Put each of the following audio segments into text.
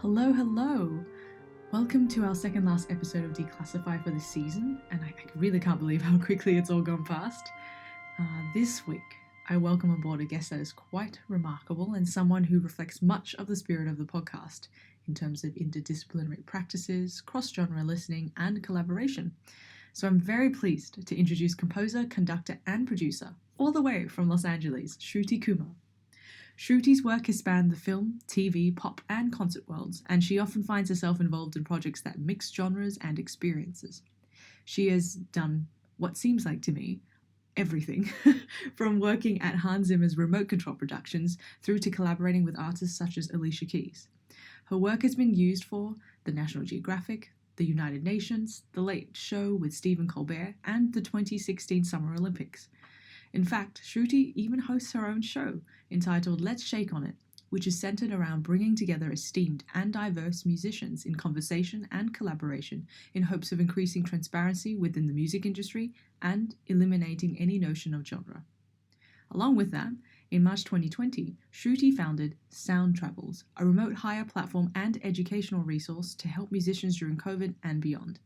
Hello, hello. Welcome to our second last episode of Declassify for this season, and I really can't believe how quickly it's all gone past. This week, I welcome aboard a guest that is quite remarkable and someone who reflects much of the spirit of the podcast in terms of interdisciplinary practices, cross-genre listening, and collaboration. So I'm very pleased to introduce composer, conductor, and producer, all the way from Los Angeles, Shruti Kumar. Shruti's work has spanned the film, TV, pop, and concert worlds, and she often finds herself involved in projects that mix genres and experiences. She has done what seems like to me everything, from working at Hans Zimmer's remote control productions through to collaborating with artists such as Alicia Keys. Her work has been used for the National Geographic, the United Nations, The Late Show with Stephen Colbert, and the 2016 Summer Olympics. In fact, Shruti even hosts her own show entitled Let's Shake on It, which is centered around bringing together esteemed and diverse musicians in conversation and collaboration in hopes of increasing transparency within the music industry and eliminating any notion of genre. Along with that, in March 2020, Shruti founded Sound Travels, a remote hire platform and educational resource to help musicians during COVID and beyond.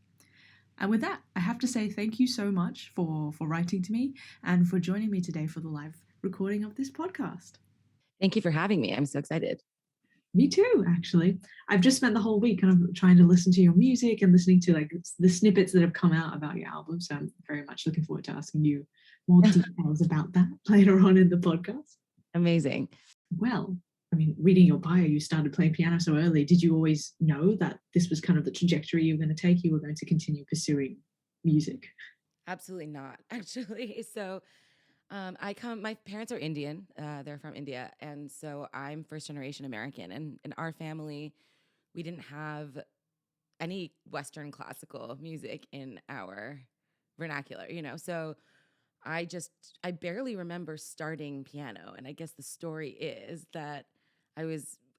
And with that, I have to say thank you so much for writing to me and for joining me today for the live recording of this podcast. Thank you for having me. I'm so excited. Me too, actually. I've just spent the whole week kind of trying to listen to your music and listening to like the snippets that have come out about your album. So I'm very much looking forward to asking you more details about that later on in the podcast. Amazing. Well, I mean, reading your bio, you started playing piano so early. Did you always know that this was kind of the trajectory you were going to take? You were going to continue pursuing music? Absolutely not, actually. So my parents are Indian. They're from India. And so I'm first generation American. And in our family, we didn't have any Western classical music in our vernacular, So I barely remember starting piano. And I guess the story is that I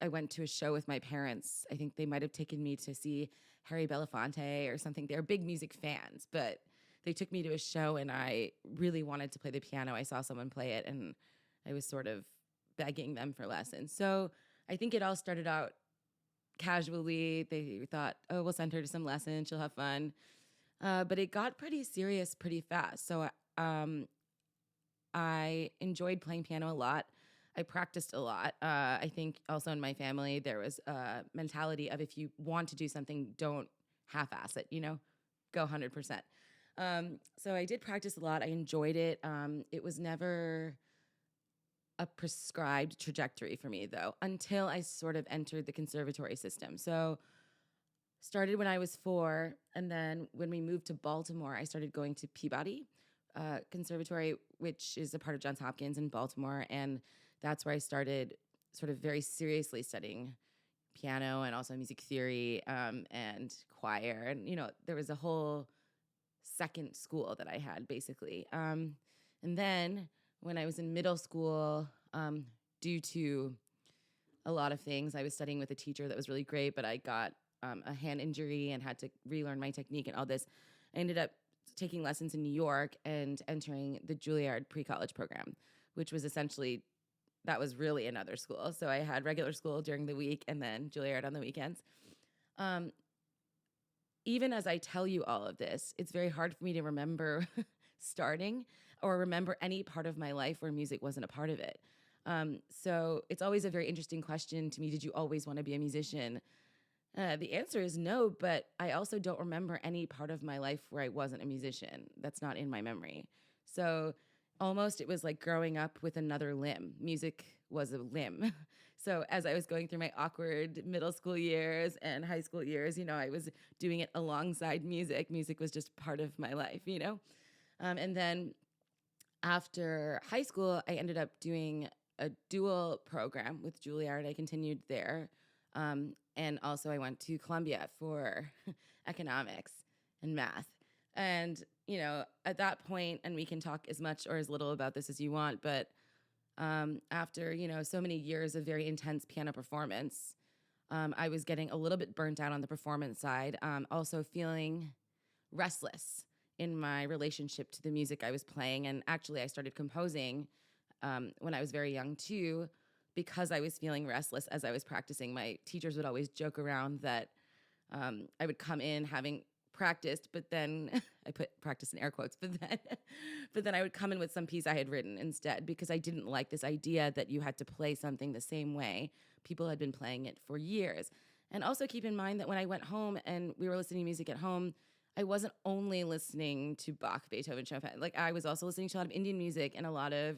went to a show with my parents. I think they might have taken me to see Harry Belafonte or something. They're big music fans, but they took me to a show and I really wanted to play the piano. I saw someone play it and I was sort of begging them for lessons. So I think it all started out casually. They thought, oh, we'll send her to some lessons. She'll have fun. But it got pretty serious pretty fast. So I enjoyed playing piano a lot. I practiced a lot. I think also in my family, there was a mentality of if you want to do something, don't half-ass it, go 100%. So I did practice a lot. I enjoyed it. It was never a prescribed trajectory for me, though, until I sort of entered the conservatory system. So started when I was 4, and then when we moved to Baltimore, I started going to Peabody Conservatory, which is a part of Johns Hopkins in Baltimore, and that's where I started sort of very seriously studying piano and also music theory and choir. And, there was a whole second school that I had, basically. And then when I was in middle school, due to a lot of things, I was studying with a teacher that was really great, but I got a hand injury and had to relearn my technique and all this. I ended up taking lessons in New York and entering the Juilliard pre-college program, which was essentially, that was really another school. So I had regular school during the week and then Juilliard on the weekends. Even as I tell you all of this, it's very hard for me to remember starting or remember any part of my life where music wasn't a part of it. So it's always a very interesting question to me. Did you always want to be a musician? The answer is no, but I also don't remember any part of my life where I wasn't a musician. That's not in my memory. So almost it was like growing up with another limb. Music was a limb. So as I was going through my awkward middle school years and high school years, I was doing it alongside music. Music was just part of my life, And then after high school, I ended up doing a dual program with Juilliard. I continued there. And also I went to Columbia for economics and math. And, at that point, and we can talk as much or as little about this as you want, but after, so many years of very intense piano performance, I was getting a little bit burnt out on the performance side, also feeling restless in my relationship to the music I was playing. And actually, I started composing when I was very young, too, because I was feeling restless as I was practicing, my teachers would always joke around that I would come in having practiced, but then I put practice in air quotes, but then I would come in with some piece I had written instead, because I didn't like this idea that you had to play something the same way. People had been playing it for years. And also keep in mind that when I went home and we were listening to music at home, I wasn't only listening to Bach, Beethoven, Chopin. Like, I was also listening to a lot of Indian music and a lot of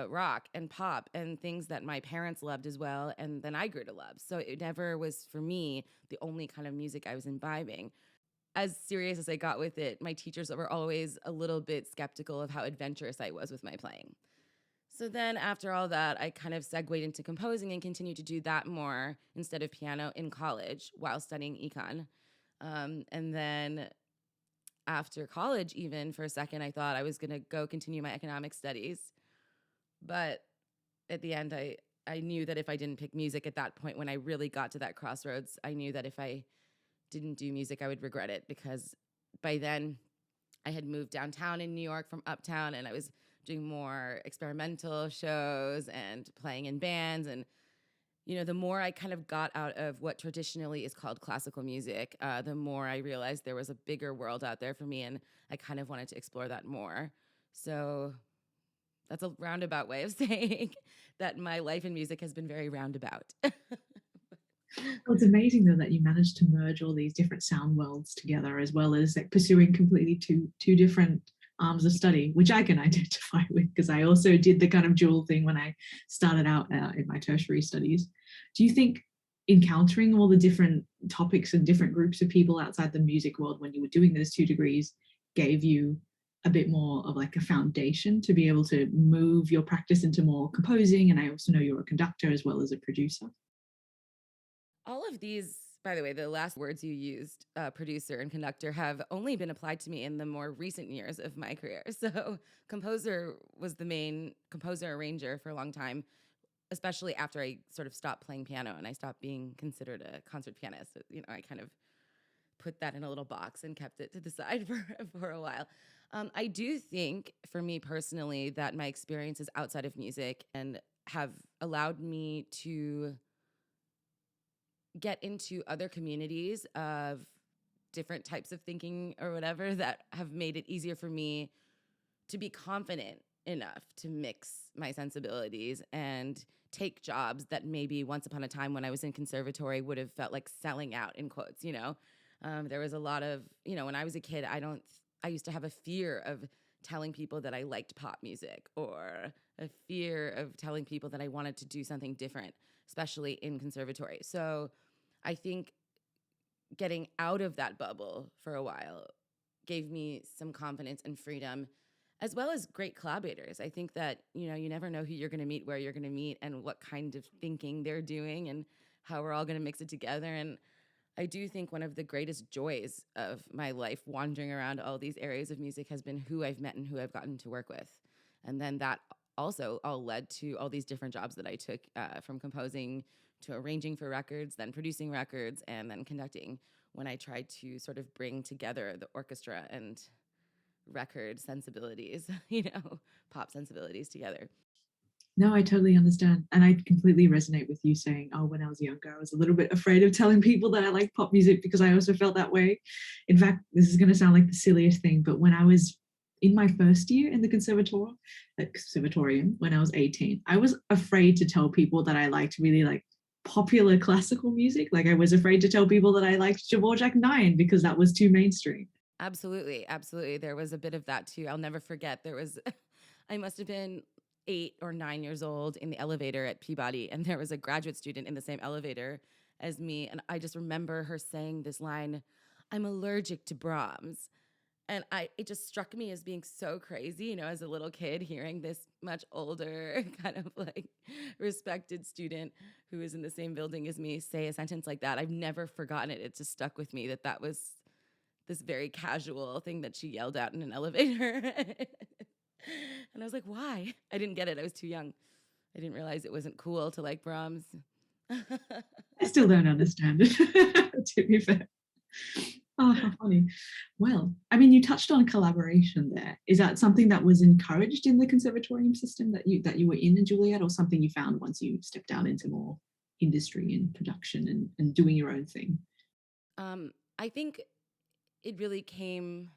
rock and pop and things that my parents loved as well, and then I grew to love. So it never was, for me, the only kind of music I was imbibing. As serious as I got with it, my teachers were always a little bit skeptical of how adventurous I was with my playing. So then after all that, I kind of segued into composing and continued to do that more instead of piano in college while studying econ. And then after college, even for a second, I thought I was going to go continue my economic studies. But at the end, I knew that if I didn't pick music at that point, when I really got to that crossroads, I knew that if I didn't do music, I would regret it, because by then I had moved downtown in New York from uptown, and I was doing more experimental shows and playing in bands. And, the more I kind of got out of what traditionally is called classical music, the more I realized there was a bigger world out there for me, and I kind of wanted to explore that more. So that's a roundabout way of saying that my life in music has been very roundabout. Well, it's amazing though that you managed to merge all these different sound worlds together, as well as like pursuing completely two different arms of study, which I can identify with, because I also did the kind of dual thing when I started out in my tertiary studies. Do you think encountering all the different topics and different groups of people outside the music world when you were doing those 2 degrees gave you a bit more of like a foundation to be able to move your practice into more composing? And I also know you're a conductor as well as a producer. All of these, by the way, the last words you used, producer and conductor, have only been applied to me in the more recent years of my career. So composer was the main composer arranger for a long time, especially after I sort of stopped playing piano and I stopped being considered a concert pianist. I kind of put that in a little box and kept it to the side for a while. I do think, for me personally, that my experiences outside of music and have allowed me to get into other communities of different types of thinking or whatever, that have made it easier for me to be confident enough to mix my sensibilities and take jobs that maybe once upon a time when I was in conservatory would have felt like selling out, in quotes. There was a lot of, when I was a kid, I used to have a fear of telling people that I liked pop music, or a fear of telling people that I wanted to do something different, especially in conservatory. So I think getting out of that bubble for a while gave me some confidence and freedom, as well as great collaborators. I think that, you never know who you're going to meet, where you're going to meet, and what kind of thinking they're doing, and how we're all going to mix it together. And I do think one of the greatest joys of my life wandering around all these areas of music has been who I've met and who I've gotten to work with. And then that also all led to all these different jobs that I took, from composing to arranging for records, then producing records, and then conducting, when I tried to sort of bring together the orchestra and record sensibilities, pop sensibilities together. No, I totally understand. And I completely resonate with you saying, oh, when I was younger, I was a little bit afraid of telling people that I like pop music, because I also felt that way. In fact, this is going to sound like the silliest thing, but when I was in my first year in the conservatorium, when I was 18, I was afraid to tell people that I liked really like popular classical music. Like, I was afraid to tell people that I liked Dvorak 9 because that was too mainstream. Absolutely. Absolutely. There was a bit of that too. I'll never forget. I must have been 8 or 9 years old in the elevator at Peabody, and there was a graduate student in the same elevator as me. And I just remember her saying this line, "I'm allergic to Brahms." And it just struck me as being so crazy, as a little kid, hearing this much older, kind of like respected student who was in the same building as me say a sentence like that. I've never forgotten it. It just stuck with me that was this very casual thing that she yelled out in an elevator. And I was like, why? I didn't get it. I was too young. I didn't realize it wasn't cool to like Brahms. I still don't understand it, to be fair. Oh, how funny. Well, I mean, you touched on collaboration there. Is that something that was encouraged in the conservatorium system that you were in Juliet, or something you found once you stepped out into more industry and production and doing your own thing? I think it really came.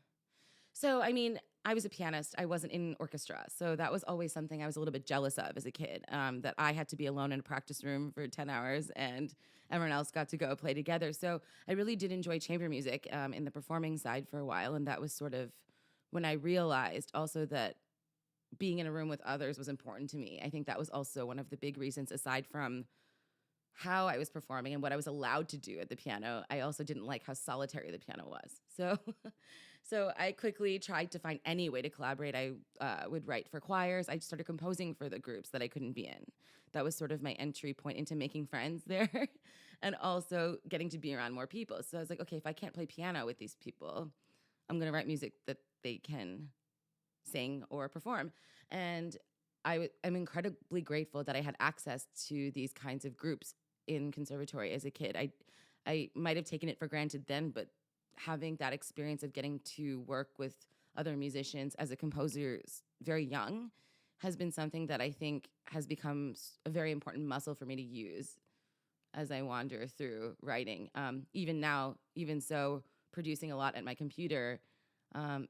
So, I mean, I was a pianist. I wasn't in orchestra. So that was always something I was a little bit jealous of as a kid, that I had to be alone in a practice room for 10 hours and everyone else got to go play together. So I really did enjoy chamber music in the performing side for a while. And that was sort of when I realized also that being in a room with others was important to me. I think that was also one of the big reasons, aside from how I was performing and what I was allowed to do at the piano. I also didn't like how solitary the piano was. So, so I quickly tried to find any way to collaborate. I would write for choirs. I started composing for the groups that I couldn't be in. That was sort of my entry point into making friends there, and also getting to be around more people. So I was like, okay, if I can't play piano with these people, I'm going to write music that they can sing or perform. And I'm incredibly grateful that I had access to these kinds of groups in conservatory as a kid. I might have taken it for granted then, but having that experience of getting to work with other musicians as a composer very young has been something that I think has become a very important muscle for me to use as I wander through writing. Even now, even so, producing a lot at my computer,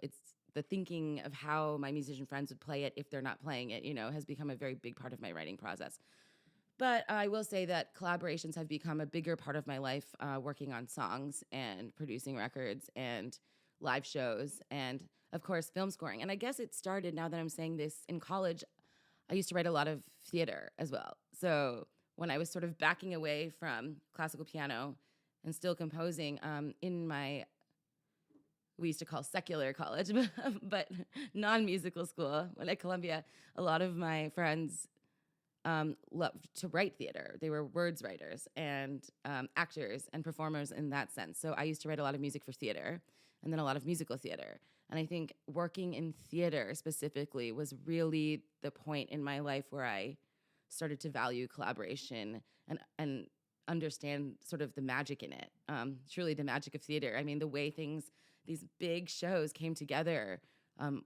it's the thinking of how my musician friends would play it if they're not playing it, has become a very big part of my writing process. But I will say that collaborations have become a bigger part of my life, working on songs and producing records and live shows and, of course, film scoring. And I guess it started, now that I'm saying this, in college. I used to write a lot of theater as well. So when I was sort of backing away from classical piano and still composing, in my, we used to call secular college, but non-musical school, when at Columbia, a lot of my friends loved to write theater. They were words writers and actors and performers in that sense. So I used to write a lot of music for theater and then a lot of musical theater. And I think working in theater specifically was really the point in my life where I started to value collaboration and understand sort of the magic in it. Truly the magic of theater. I mean, the way these big shows came together,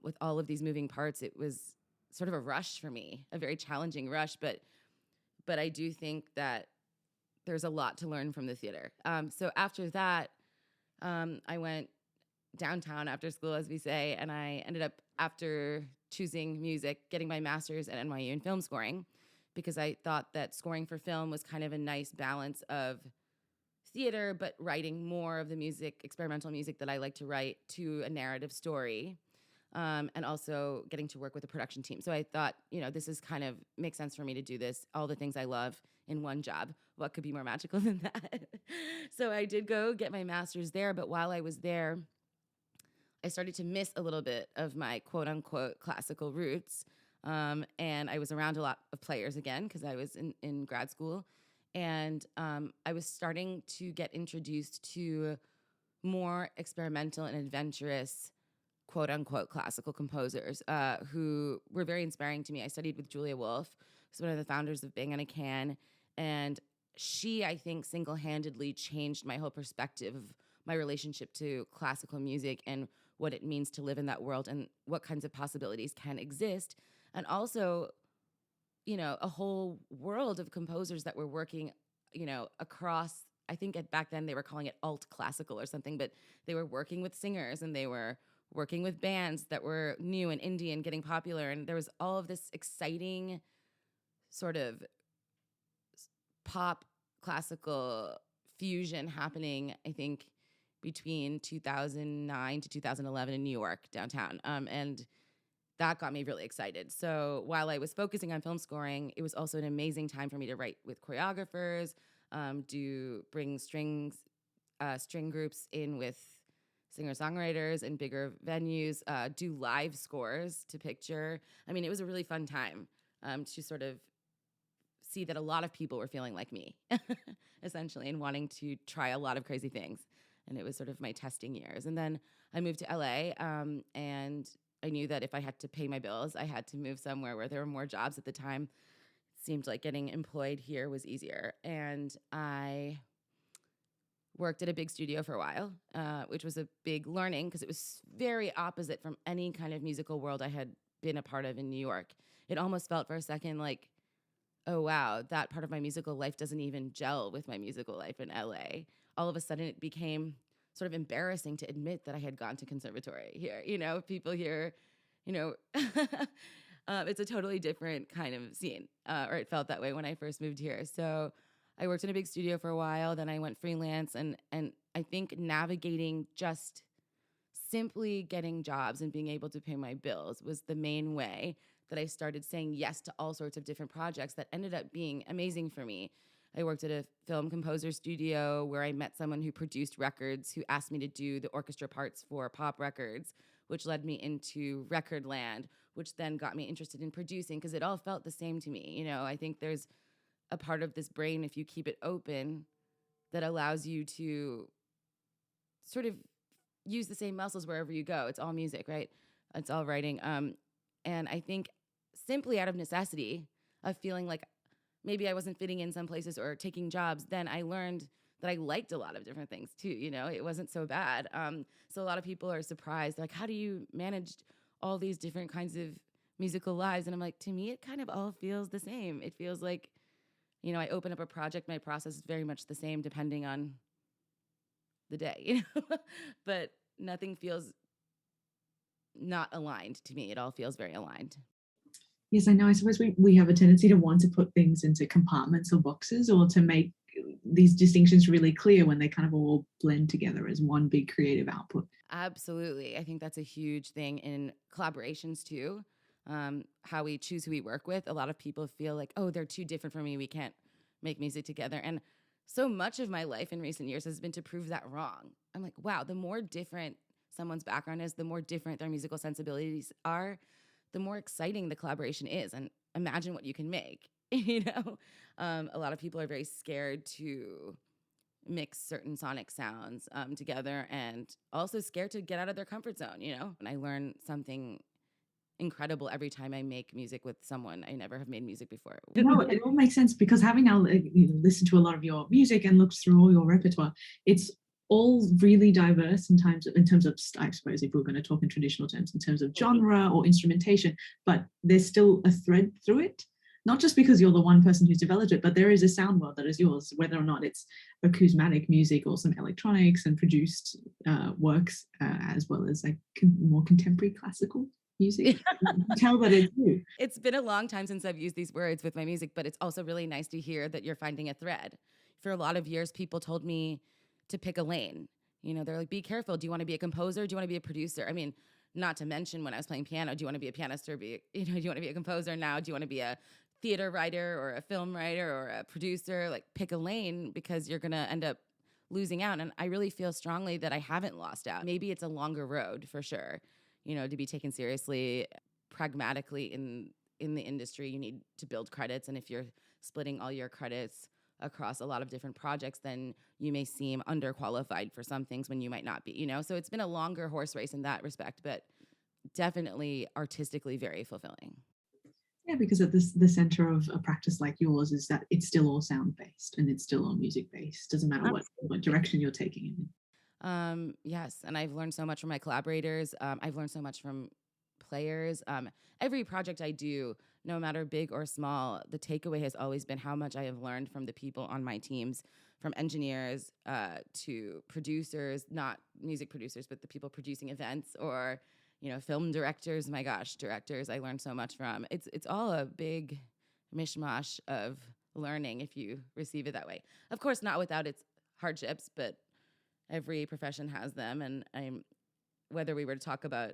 with all of these moving parts, it was sort of a rush for me, a very challenging rush. But I do think that there's a lot to learn from the theater. So after that, I went downtown after school, as we say, and I ended up, after choosing music, getting my master's at NYU in film scoring, because I thought that scoring for film was kind of a nice balance of theater, but writing more of the music, experimental music that I like to write, to a narrative story. And also getting to work with a production team. So I thought, this is kind of makes sense for me to do this, all the things I love in one job. What could be more magical than that? So I did go get my master's there, but while I was there, I started to miss a little bit of my quote unquote classical roots. And I was around a lot of players again because I was in grad school. And I was starting to get introduced to more experimental and adventurous quote unquote classical composers, who were very inspiring to me. I studied with Julia Wolf, who's one of the founders of Bang on a Can. And she, I think, single-handedly changed my whole perspective of my relationship to classical music and what it means to live in that world and what kinds of possibilities can exist. And also, a whole world of composers that were working, across, I think back then they were calling it alt classical or something, but they were working with singers and they were working with bands that were new and indie and getting popular. And there was all of this exciting sort of pop classical fusion happening, I think, between 2009 to 2011 in New York, downtown. And that got me really excited. So while I was focusing on film scoring, it was also an amazing time for me to write with choreographers, bring string groups in with singer-songwriters in bigger venues, do live scores to picture. I mean, it was a really fun time, to sort of see that a lot of people were feeling like me, essentially, and wanting to try a lot of crazy things. And it was sort of my testing years. And then I moved to LA, and I knew that if I had to pay my bills, I had to move somewhere where there were more jobs at the time. It seemed like getting employed here was easier. And I worked at a big studio for a while, which was a big learning because it was very opposite from any kind of musical world I had been a part of in New York. It almost felt for a second like, oh, wow, that part of my musical life doesn't even gel with my musical life in LA. All of a sudden, it became sort of embarrassing to admit that I had gone to conservatory here. People here, you know, it's a totally different kind of scene, or it felt that way when I first moved here. So I worked in a big studio for a while, then I went freelance, and I think navigating just simply getting jobs and being able to pay my bills was the main way that I started saying yes to all sorts of different projects that ended up being amazing for me. I worked at a film composer studio where I met someone who produced records who asked me to do the orchestra parts for pop records, which led me into record land, which then got me interested in producing because it all felt the same to me. I think there's a part of this brain, if you keep it open, that allows you to sort of use the same muscles wherever you go. It's all music, right? It's all writing. And I think simply out of necessity of feeling like maybe I wasn't fitting in some places or taking jobs, then I learned that I liked a lot of different things too. It wasn't so bad. So a lot of people are surprised, like, how do you manage all these different kinds of musical lives? And I'm like, to me, it kind of all feels the same. It feels like, I open up a project, my process is very much the same depending on the day, but nothing feels not aligned to me. It all feels very aligned. Yes, I know. I suppose we have a tendency to want to put things into compartments or boxes, or to make these distinctions really clear when they kind of all blend together as one big creative output. Absolutely. I think that's a huge thing in collaborations too. How we choose who we work with. A lot of people feel like, oh, they're too different from me. We can't make music together. And so much of my life in recent years has been to prove that wrong. I'm like, wow, the more different someone's background is, the more different their musical sensibilities are, the more exciting the collaboration is. And imagine what you can make. A lot of people are very scared to mix certain sonic sounds together, and also scared to get out of their comfort zone. And I learn something incredible every time I make music with someone I never have made music before. No, it all makes sense, because having now listened to a lot of your music and looked through all your repertoire, it's all really diverse in terms of, I suppose, if we're going to talk in traditional terms, in terms of genre or instrumentation, but there's still a thread through it. Not just because you're the one person who's developed it, but there is a sound world that is yours, whether or not it's acousmatic music or some electronics and produced works, as well as like more contemporary classical music. You can tell that it's you. It's been a long time since I've used these words with my music, but it's also really nice to hear that you're finding a thread. For a lot of years, people told me to pick a lane. They're like, be careful. Do you want to be a composer? Do you want to be a producer? I mean, not to mention when I was playing piano, do you want to be a pianist or do you want to be a composer now? Do you want to be a theater writer or a film writer or a producer? Like, pick a lane, because you're going to end up losing out. And I really feel strongly that I haven't lost out. Maybe it's a longer road for sure, to be taken seriously, pragmatically in the industry. You need to build credits. And if you're splitting all your credits across a lot of different projects, then you may seem underqualified for some things when you might not be, So it's been a longer horse race in that respect, but definitely artistically very fulfilling. Yeah, because at the center of a practice like yours is that it's still all sound based and it's still all music based. Doesn't matter what direction you're taking it in. Yes, and I've learned so much from my collaborators. I've learned so much from players. Every project I do, no matter big or small, the takeaway has always been how much I have learned from the people on my teams, from engineers to producers, not music producers, but the people producing events, or film directors. My gosh, directors I learned so much from. It's all a big mishmash of learning if you receive it that way. Of course, not without its hardships, but every profession has them. And whether we were to talk about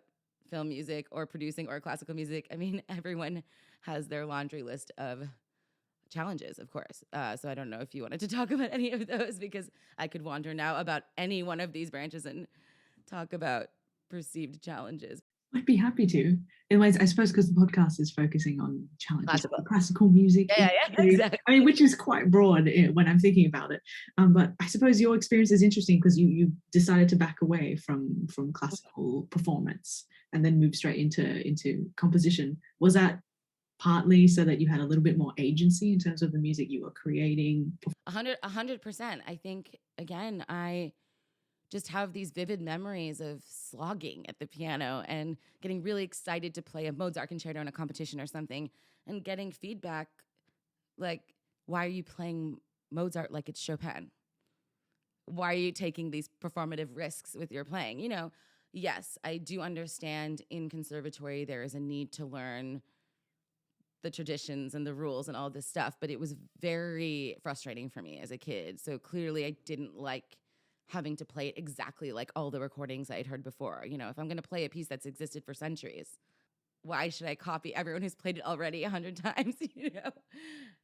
film music or producing or classical music, I mean, everyone has their laundry list of challenges, of course. So I don't know if you wanted to talk about any of those, because I could wander now about any one of these branches and talk about perceived challenges. I'd be happy to. Anyways, I suppose because the podcast is focusing on challenges of classical music. Yeah, exactly. I mean, which is quite broad when I'm thinking about it. But I suppose your experience is interesting because you decided to back away from classical performance and then move straight into composition. Was that partly so that you had a little bit more agency in terms of the music you were creating? 100%. I think, again, I just have these vivid memories of slogging at the piano and getting really excited to play a Mozart concerto in a competition or something and getting feedback like, why are you playing Mozart like it's Chopin? Why are you taking these performative risks with your playing? Yes, I do understand in conservatory there is a need to learn the traditions and the rules and all this stuff, but it was very frustrating for me as a kid. So clearly I didn't like having to play it exactly like all the recordings I had heard before. If I'm going to play a piece that's existed for centuries, why should I copy everyone who's played it already 100 times?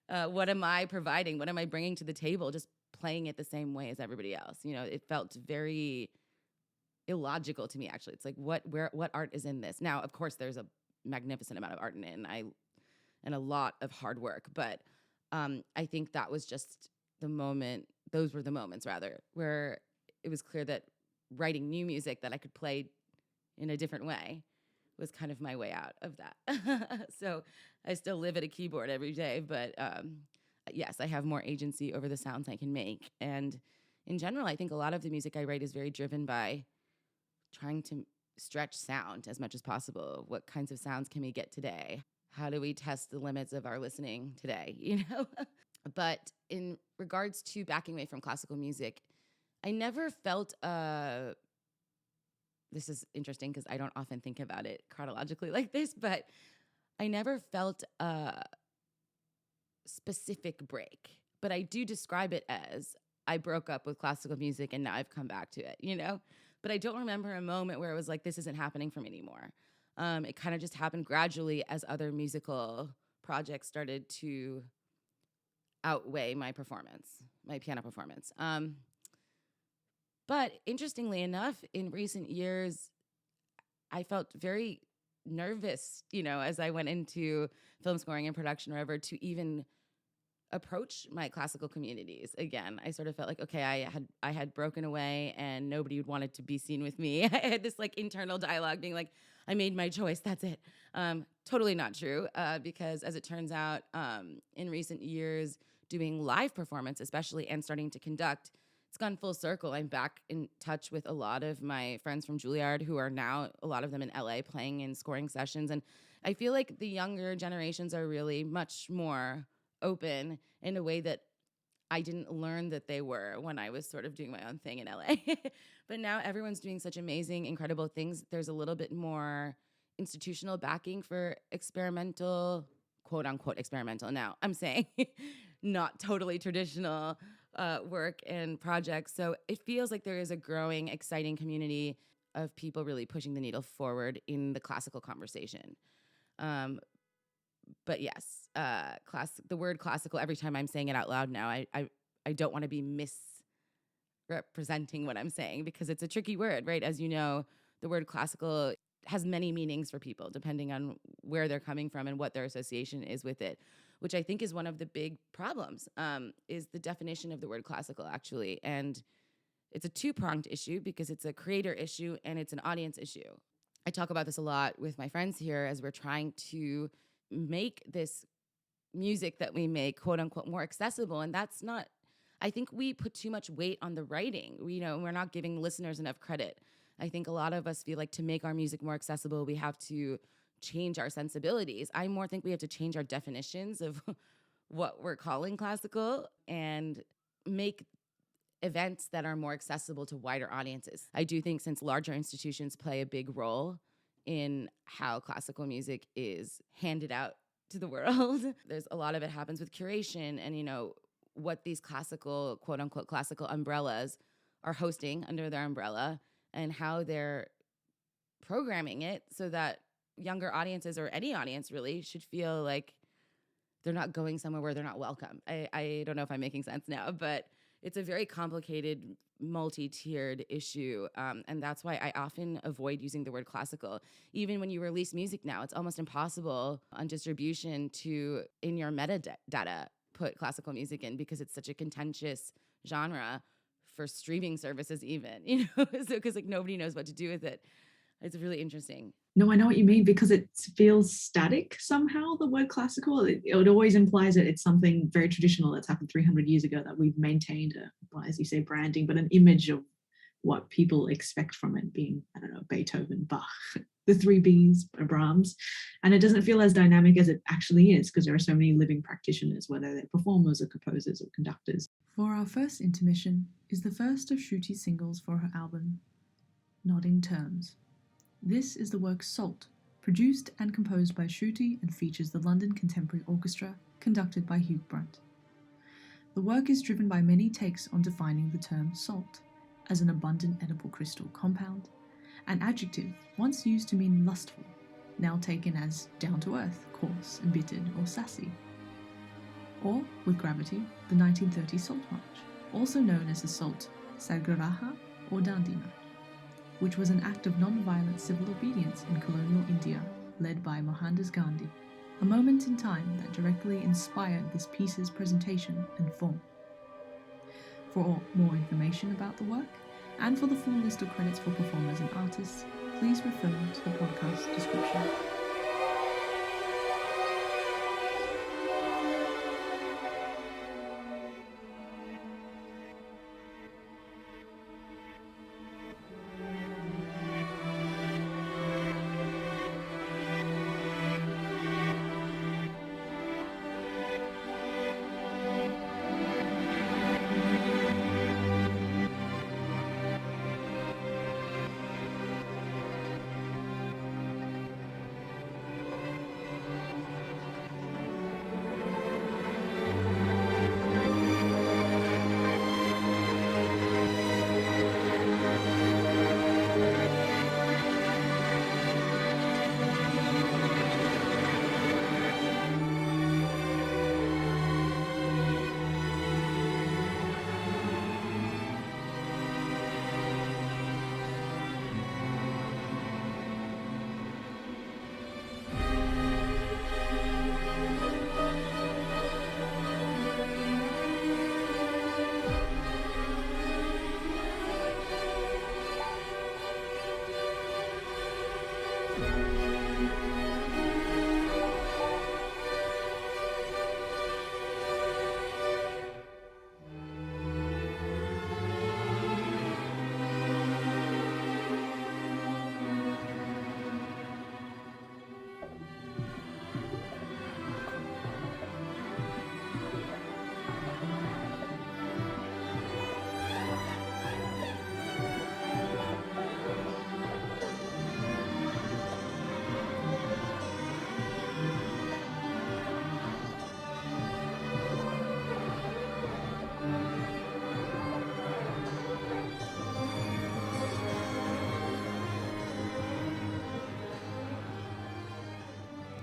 What am I providing? What am I bringing to the table? Just playing it the same way as everybody else. It felt very illogical to me, actually. It's like, what art is in this? Now, of course, there's a magnificent amount of art in it, and a lot of hard work. But I think that was just the moment. Those were the moments, rather, where it was clear that writing new music that I could play in a different way was kind of my way out of that. So I still live at a keyboard every day, but yes, I have more agency over the sounds I can make. And in general, I think a lot of the music I write is very driven by trying to stretch sound as much as possible. What kinds of sounds can we get today? How do we test the limits of our listening today, But in regards to backing away from classical music, I never felt this is interesting because I don't often think about it chronologically like this, but I never felt a specific break. But I do describe it as I broke up with classical music and now I've come back to it, But I don't remember a moment where it was like, this isn't happening for me anymore. It kind of just happened gradually as other musical projects started to outweigh my piano performance. But interestingly enough, in recent years, I felt very nervous, as I went into film scoring and production or whatever, to even approach my classical communities again. I sort of felt like, okay, I had broken away and nobody would wanted to be seen with me. I had this like internal dialogue being like, I made my choice, that's it. Totally not true, because as it turns out, in recent years, doing live performance especially and starting to conduct, it's gone full circle. I'm back in touch with a lot of my friends from Juilliard who are now, a lot of them in LA, playing in scoring sessions. And I feel like the younger generations are really much more open in a way that I didn't learn that they were when I was sort of doing my own thing in LA. But now everyone's doing such amazing, incredible things. There's a little bit more institutional backing for experimental, quote unquote experimental. Now, I'm saying not totally traditional work and projects. So it feels like there is a growing, exciting community of people really pushing the needle forward in the classical conversation. But yes, the word classical, every time I'm saying it out loud now, I don't want to be misrepresenting what I'm saying because it's a tricky word, right? As you know, the word classical has many meanings for people depending on where they're coming from and what their association is with it, which I think is one of the big problems, is the definition of the word classical, actually. And it's a two-pronged issue because it's a creator issue and it's an audience issue. I talk about this a lot with my friends here as we're trying to make this music that we make, quote unquote, more accessible. And that's not, I think we put too much weight on the writing. We're not giving listeners enough credit. I think a lot of us feel like to make our music more accessible, we have to change our sensibilities. I more think we have to change our definitions of what we're calling classical and make events that are more accessible to wider audiences. I do think since larger institutions play a big role in how classical music is handed out to the world, there's a lot of it happens with curation and, what these classical, quote unquote, classical umbrellas are hosting under their umbrella and how they're programming it so that younger audiences or any audience really should feel like they're not going somewhere where they're not welcome. I don't know if I'm making sense now, but it's a very complicated, multi-tiered issue, and that's why I often avoid using the word classical. Even when you release music now, it's almost impossible on distribution to, in your metadata, put classical music in because it's such a contentious genre for streaming services even, so because like nobody knows what to do with it. It's really interesting. No, I know what you mean, because it feels static somehow, the word classical. It always implies that it's something very traditional that's happened 300 years ago, that we've maintained, as you say, branding, but an image of what people expect from it, being, I don't know, Beethoven, Bach, the three Bs, Brahms. And it doesn't feel as dynamic as it actually is, because there are so many living practitioners, whether they're performers or composers or conductors. For our first intermission is the first of Shruti's singles for her album, Nodding Terms. This is the work Salt, produced and composed by Shruti and features the London Contemporary Orchestra, conducted by Hugh Brunt. The work is driven by many takes on defining the term salt as an abundant edible crystal compound, an adjective once used to mean lustful, now taken as down-to-earth, coarse, embittered, or sassy. Or, with gravity, the 1930 Salt March, also known as the Salt Satyagraha or Dandi March, which was an act of non-violent civil obedience in colonial India led by Mohandas Gandhi, a moment in time that directly inspired this piece's presentation and form. For more information about the work, and for the full list of credits for performers and artists, please refer to the podcast description.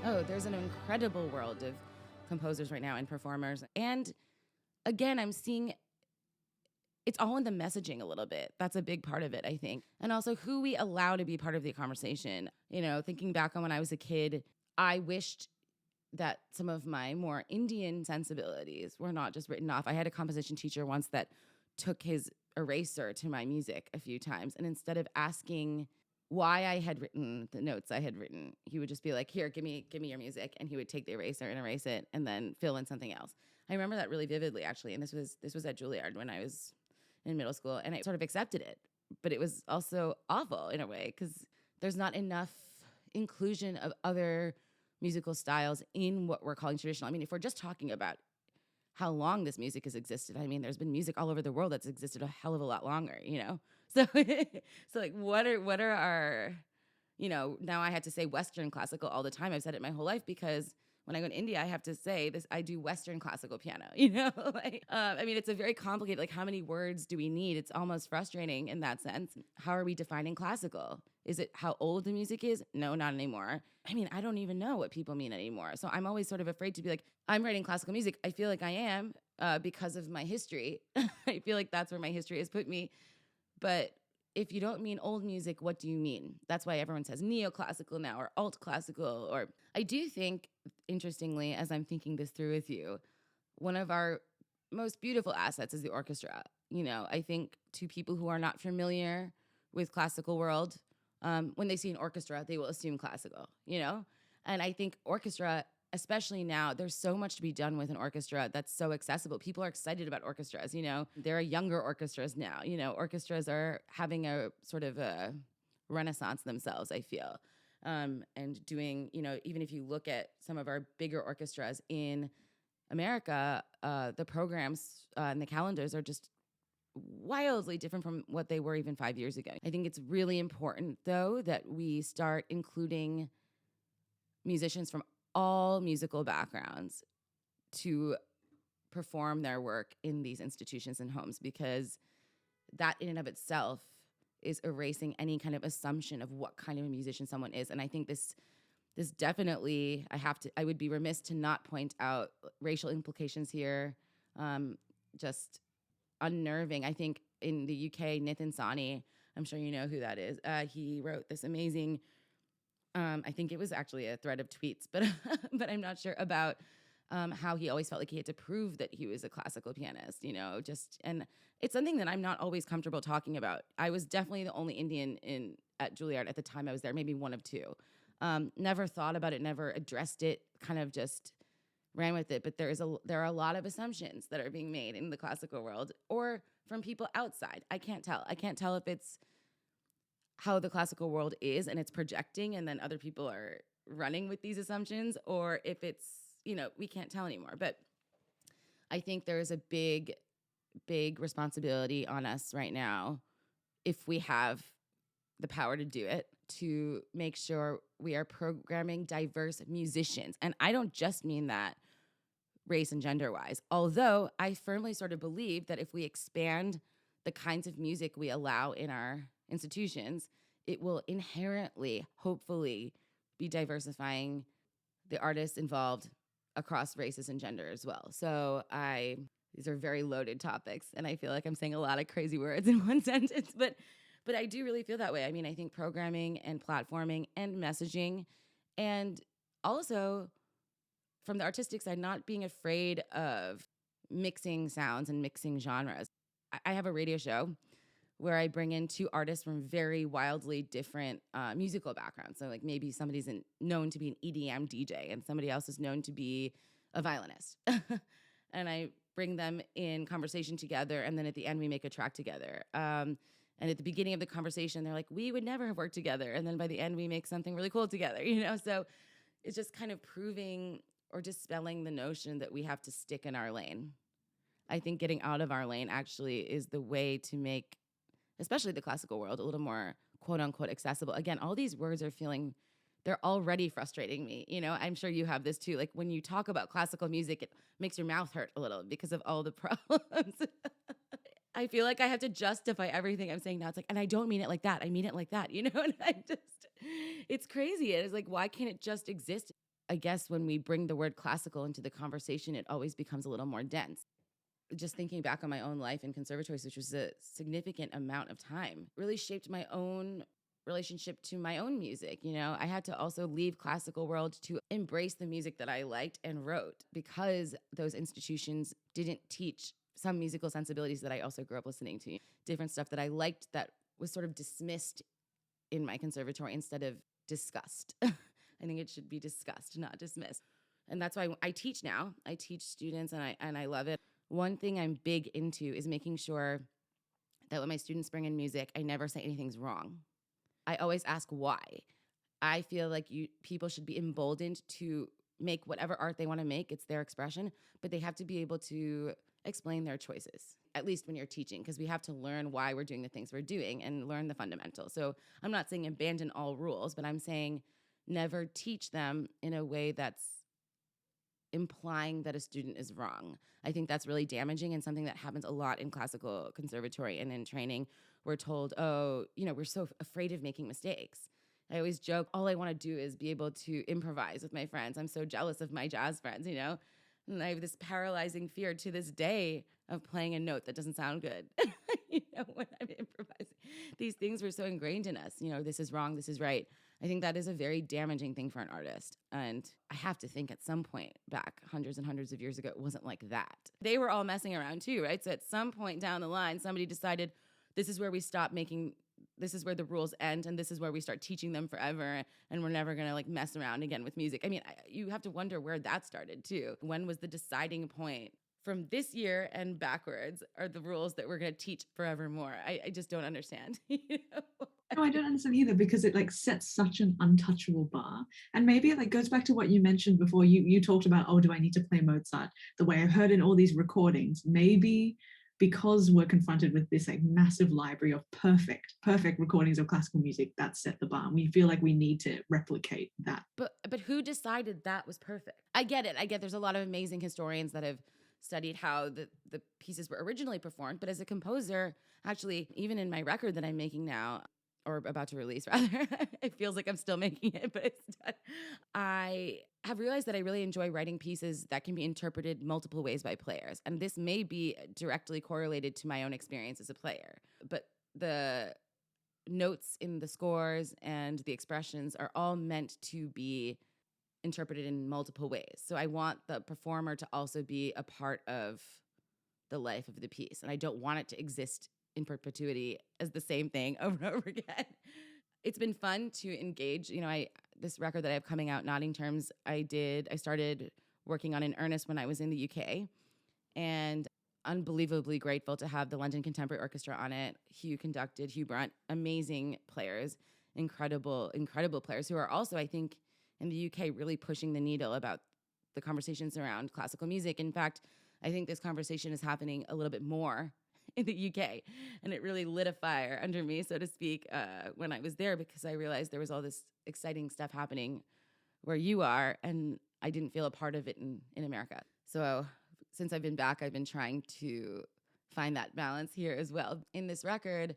Oh, there's an incredible world of composers right now and performers. And again, I'm seeing it's all in the messaging a little bit. That's a big part of it, I think. And also who we allow to be part of the conversation. You know, thinking back on when I was a kid, I wished that some of my more Indian sensibilities were not just written off. I had a composition teacher once that took his eraser to my music a few times. And instead of asking why I had written the notes I had written, he would just be like, here, give me your music. And he would take the eraser and erase it and then fill in something else. I remember that really vividly, actually. And this was at Juilliard when I was in middle school. And I sort of accepted it. But it was also awful in a way because there's not enough inclusion of other musical styles in what we're calling traditional. I mean, if we're just talking about how long this music has existed, I mean, there's been music all over the world that's existed a hell of a lot longer, you know? So, so like, what are our, you know, now I had to say Western classical all the time. I've said it my whole life because when I go to India, I have to say this, I do Western classical piano, you know? Like, I mean, it's a very complicated, like how many words do we need? It's almost frustrating in that sense. How are we defining classical? Is it how old the music is? No, not anymore. I mean, I don't even know what people mean anymore. So I'm always sort of afraid to be like, I'm writing classical music. I feel like I am because of my history. I feel like that's where my history has put me. But if you don't mean old music, what do you mean? That's why everyone says neoclassical now or alt classical. Or I do think, interestingly, as I'm thinking this through with you, one of our most beautiful assets is the orchestra. You know, I think to people who are not familiar with classical world, When they see an orchestra, they will assume classical, you know? And I think orchestra, especially now, there's so much to be done with an orchestra that's so accessible. People are excited about orchestras, you know? There are younger orchestras now, you know? Orchestras are having a sort of a renaissance themselves, I feel. And doing, you know, even if you look at some of our bigger orchestras in America, the programs and the calendars are just wildly different from what they were even 5 years ago. I think it's really important, though, that we start including musicians from all musical backgrounds to perform their work in these institutions and homes, because that in and of itself is erasing any kind of assumption of what kind of a musician someone is. And I think this definitely, I would be remiss to not point out racial implications here. Just unnerving. I think in the UK, Nitin Sawhney, I'm sure you know who that is. He wrote this amazing, I think it was actually a thread of tweets, but but I'm not sure, about how he always felt like he had to prove that he was a classical pianist, you know, and it's something that I'm not always comfortable talking about. I was definitely the only Indian at Juilliard at the time I was there, maybe one of two. Never thought about it, never addressed it, kind of just ran with it. But there are a lot of assumptions that are being made in the classical world or from people outside. I can't tell if it's how the classical world is and it's projecting and then other people are running with these assumptions, or if it's, you know, we can't tell anymore. But I think there is a big, big responsibility on us right now, if we have the power to do it, to make sure we are programming diverse musicians. And I don't just mean that race and gender wise, although I firmly sort of believe that if we expand the kinds of music we allow in our institutions, it will inherently, hopefully, be diversifying the artists involved across races and gender as well. So these are very loaded topics, and I feel like I'm saying a lot of crazy words in one sentence, but I do really feel that way. I mean, I think programming and platforming and messaging, and also from the artistic side, not being afraid of mixing sounds and mixing genres. I have a radio show where I bring in two artists from very wildly different musical backgrounds. So like maybe somebody's known to be an EDM DJ and somebody else is known to be a violinist. And I bring them in conversation together, and then at the end we make a track together. And at the beginning of the conversation, they're like, we would never have worked together. And then by the end, we make something really cool together, you know? So it's just kind of proving or dispelling the notion that we have to stick in our lane. I think getting out of our lane actually is the way to make, especially the classical world, a little more quote unquote accessible. Again, all these words they're already frustrating me. You know, I'm sure you have this too. Like when you talk about classical music, it makes your mouth hurt a little because of all the problems. I feel like I have to justify everything I'm saying now. It's like, and I don't mean it like that. I mean it like that, you know? And it's crazy. It's like, why can't it just exist? I guess when we bring the word classical into the conversation, it always becomes a little more dense. Just thinking back on my own life in conservatories, which was a significant amount of time, really shaped my own relationship to my own music. You know, I had to also leave classical world to embrace the music that I liked and wrote, because those institutions didn't teach some musical sensibilities that I also grew up listening to, different stuff that I liked that was sort of dismissed in my conservatory instead of discussed. I think it should be discussed, not dismissed. And that's why I teach now. I teach students and I love it. One thing I'm big into is making sure that when my students bring in music, I never say anything's wrong. I always ask why. I feel like people should be emboldened to make whatever art they want to make. It's their expression, but they have to be able to explain their choices, at least when you're teaching, because we have to learn why we're doing the things we're doing and learn the fundamentals. So I'm not saying abandon all rules, but I'm saying never teach them in a way that's implying that a student is wrong. I think that's really damaging and something that happens a lot in classical conservatory and in training. We're told, oh, you know, we're so afraid of making mistakes. I always joke, all I want to do is be able to improvise with my friends. I'm so jealous of my jazz friends, you know? And I have this paralyzing fear to this day of playing a note that doesn't sound good, you know, when I'm improvising. These things were so ingrained in us, you know, this is wrong, this is right. I think that is a very damaging thing for an artist. And I have to think at some point back, hundreds and hundreds of years ago, it wasn't like that. They were all messing around too, right? So at some point down the line, somebody decided this is where we stop making this is where the rules end, and this is where we start teaching them forever, and we're never going to like mess around again with music. I mean, you have to wonder where that started too. When was the deciding point? From this year and backwards are the rules that we're going to teach forevermore. I just don't understand. No, I don't understand either, because it like sets such an untouchable bar. And maybe it like goes back to what you mentioned before. You talked about, oh, do I need to play Mozart the way I've heard in all these recordings? Maybe because we're confronted with this like massive library of perfect recordings of classical music that set the bar, and we feel like we need to replicate that. But who decided that was perfect? I get it. There's a lot of amazing historians that have studied how the pieces were originally performed. But as a composer, actually, even in my record that I'm making now, or about to release rather, it feels like I'm still making it, but it's done. I have realized that I really enjoy writing pieces that can be interpreted multiple ways by players. And this may be directly correlated to my own experience as a player. But the notes in the scores and the expressions are all meant to be interpreted in multiple ways. So I want the performer to also be a part of the life of the piece. And I don't want it to exist in perpetuity as the same thing over and over again. It's been fun to engage. This record that I have coming out, Nodding Terms, I started working on in earnest when I was in the UK, and unbelievably grateful to have the London Contemporary Orchestra on it. Hugh conducted, Hugh Brunt, amazing players, incredible players who are also, I think, in the UK really pushing the needle about the conversations around classical music. In fact, I think this conversation is happening a little bit more in the UK, and it really lit a fire under me, so to speak, when I was there, because I realized there was all this exciting stuff happening where you are, and I didn't feel a part of it in America. So since I've been back, I've been trying to find that balance here as well. In this record,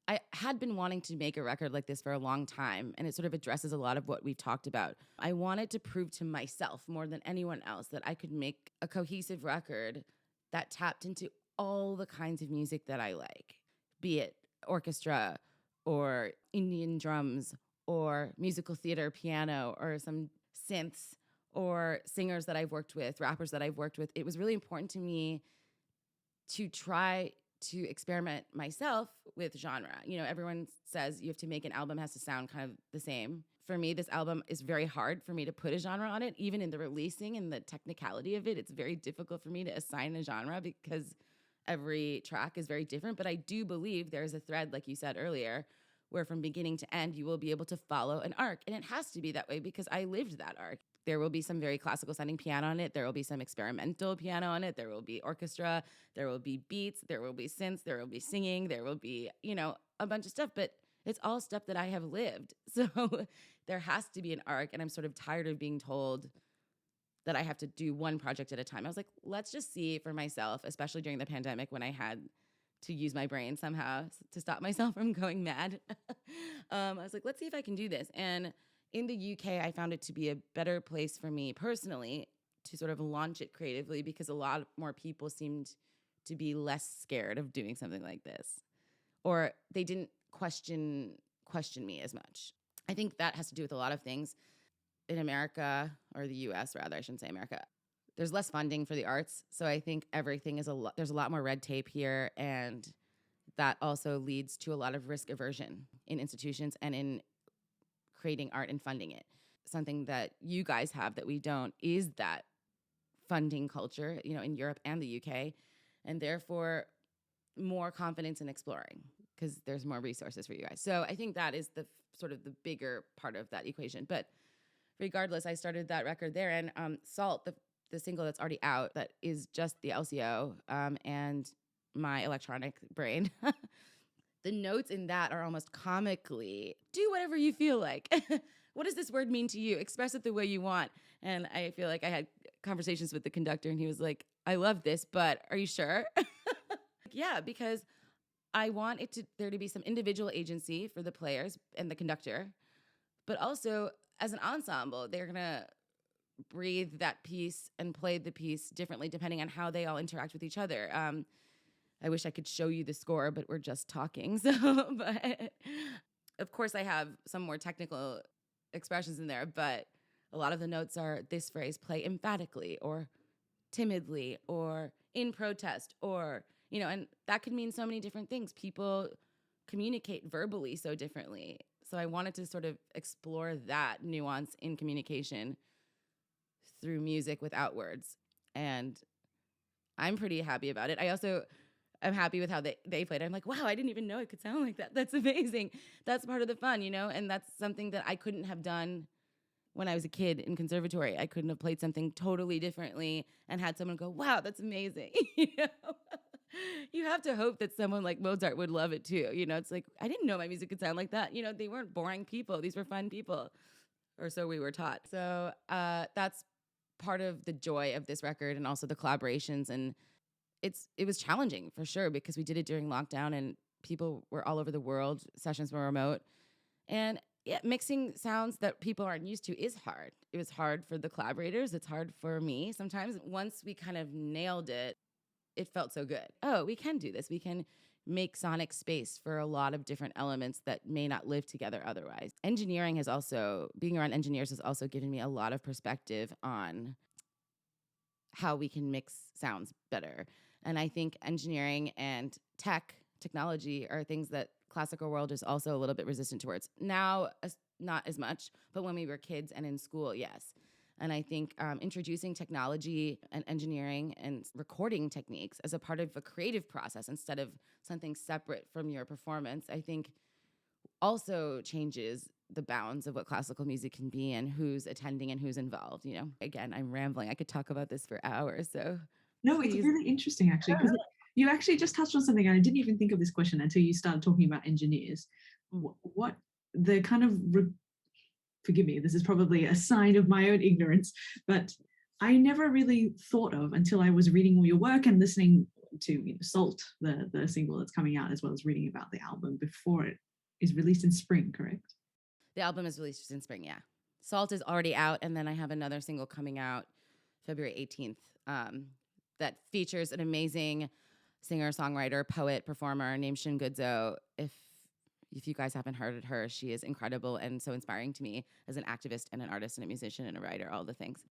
I had been wanting to make a record like this for a long time, and it sort of addresses a lot of what we've talked about. I wanted to prove to myself more than anyone else that I could make a cohesive record that tapped into all the kinds of music that I like, be it orchestra or Indian drums or musical theater, piano, or some synths, or singers that I've worked with, rappers that I've worked with. It was really important to me to try to experiment myself with genre. Everyone says you have to make an album has to sound kind of the same. For me, this album is very hard for me to put a genre on it. Even in the releasing and the technicality of it, it's very difficult for me to assign a genre because every track is very different. But I do believe there's a thread, like you said earlier, where from beginning to end, you will be able to follow an arc. And it has to be that way because I lived that arc. There will be some very classical sounding piano on it. There will be some experimental piano on it. There will be orchestra. There will be beats. There will be synths. There will be singing. There will be, a bunch of stuff. But it's all stuff that I have lived. So there has to be an arc. And I'm sort of tired of being told that I have to do one project at a time. I was like, let's just see for myself, especially during the pandemic when I had to use my brain somehow to stop myself from going mad. I was like, let's see if I can do this. And in the UK, I found it to be a better place for me personally to sort of launch it creatively because a lot more people seemed to be less scared of doing something like this, or they didn't question me as much. I think that has to do with a lot of things. In America, or the US rather, I shouldn't say America, there's less funding for the arts. So I think everything is there's a lot more red tape here, and that also leads to a lot of risk aversion in institutions and in creating art and funding it. Something that you guys have that we don't is that funding culture, in Europe and the UK, and therefore more confidence in exploring because there's more resources for you guys. So I think that is the sort of the bigger part of that equation. But regardless, I started that record there, and Salt, the single that's already out, that is just the LCO and my electronic brain. The notes in that are almost comically, do whatever you feel like. What does this word mean to you? Express it the way you want. And I feel like I had conversations with the conductor, and he was like, I love this, but are you sure? Yeah, because I want there to be some individual agency for the players and the conductor, but also as an ensemble, they're going to breathe that piece and play the piece differently depending on how they all interact with each other. I wish I could show you the score, but we're just talking. So, but of course I have some more technical expressions in there, but a lot of the notes are this phrase, play emphatically or timidly or in protest or, and that could mean so many different things. People communicate verbally so differently. So I wanted to sort of explore that nuance in communication through music without words. And I'm pretty happy about it. I also am happy with how they played. I'm like, wow, I didn't even know it could sound like that. That's amazing. That's part of the fun, And that's something that I couldn't have done when I was a kid in conservatory. I couldn't have played something totally differently and had someone go, wow, that's amazing. You have to hope that someone like Mozart would love it too. It's like, I didn't know my music could sound like that. They weren't boring people. These were fun people, or so we were taught. So that's part of the joy of this record, and also the collaborations. And it was challenging for sure, because we did it during lockdown and people were all over the world. Sessions were remote. And yeah, mixing sounds that people aren't used to is hard. It was hard for the collaborators. It's hard for me sometimes. Once we kind of nailed it, it felt so good. Oh, we can do this. We can make sonic space for a lot of different elements that may not live together otherwise. Engineering has also, being around engineers has also given me a lot of perspective on how we can mix sounds better. And I think engineering and technology are things that classical world is also a little bit resistant towards. Now, not as much, but when we were kids and in school, yes. And I think introducing technology and engineering and recording techniques as a part of a creative process instead of something separate from your performance, I think also changes the bounds of what classical music can be and who's attending and who's involved. Again, I'm rambling. I could talk about this for hours. So no, it's really interesting actually, because you actually just touched on something, and I didn't even think of this question until you started talking about engineers. What the kind of forgive me, this is probably a sign of my own ignorance, but I never really thought of, until I was reading all your work and listening to Salt, the single that's coming out, as well as reading about the album before it is released in spring, correct? The album is released in spring, yeah. Salt is already out, and then I have another single coming out February 18th that features an amazing singer, songwriter, poet, performer named Shin Gudzo. If you guys haven't heard her, she is incredible and so inspiring to me as an activist and an artist and a musician and a writer, all the things.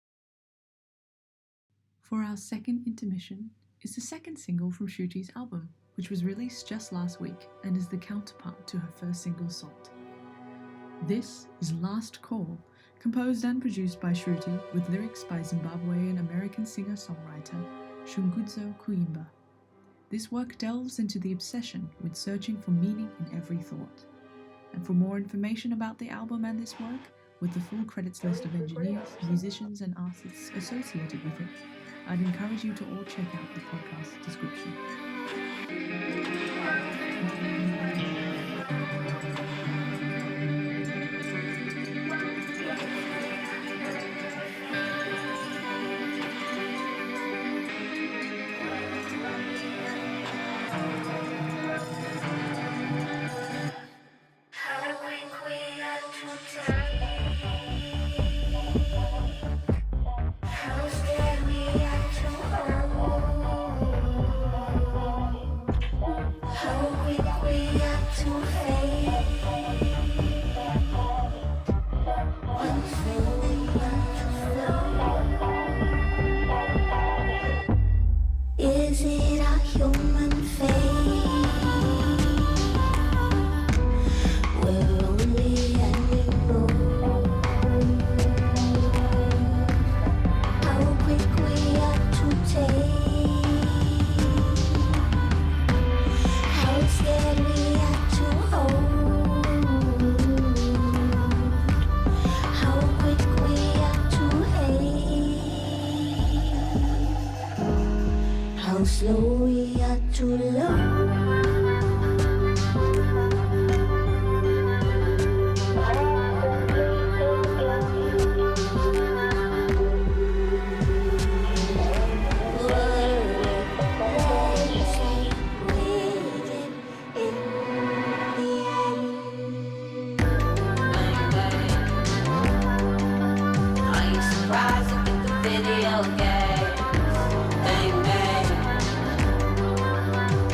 For our second intermission is the second single from Shruti's album, which was released just last week and is the counterpart to her first single, Salt. This is Last Call, composed and produced by Shruti with lyrics by Zimbabwean-American singer-songwriter Shungudzo Kuimba. This work delves into the obsession with searching for meaning in every thought. And for more information about the album and this work, with the full credits list of engineers, musicians and artists associated with it, I'd encourage you to all check out the podcast description.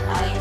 I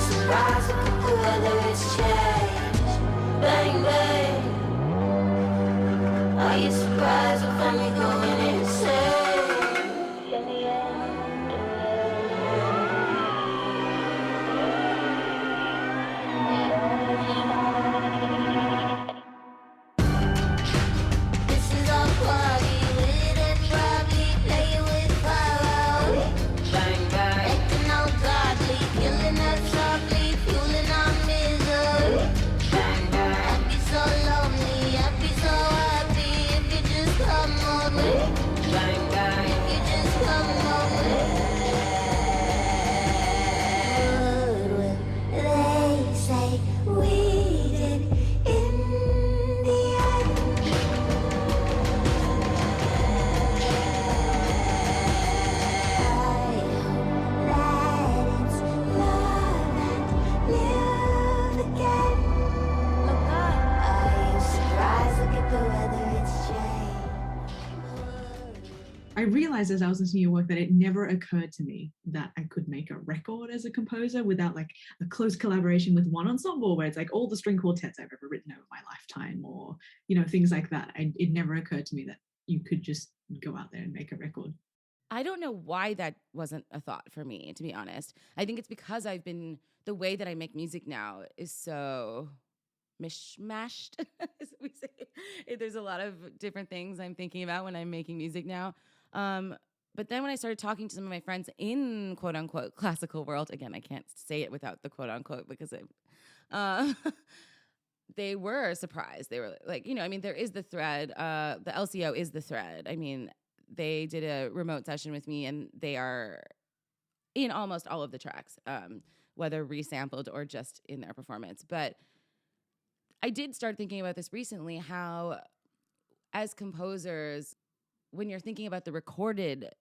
realized as I was listening to your work that it never occurred to me that I could make a record as a composer without like a close collaboration with one ensemble where it's like all the string quartets I've ever written over my lifetime, or, you know, things like that. It never occurred to me that you could just go out there and make a record. I don't know why that wasn't a thought for me, to be honest. I think it's because the way that I make music now is so mishmashed, as we say. There's a lot of different things I'm thinking about when I'm making music now. But then when I started talking to some of my friends in quote unquote classical world, again, I can't say it without the quote unquote because they were surprised. They were like, I mean, there is the thread. The LCO is the thread. I mean, they did a remote session with me, and they are in almost all of the tracks, whether resampled or just in their performance. But I did start thinking about this recently, how as composers, when you're thinking about the recorded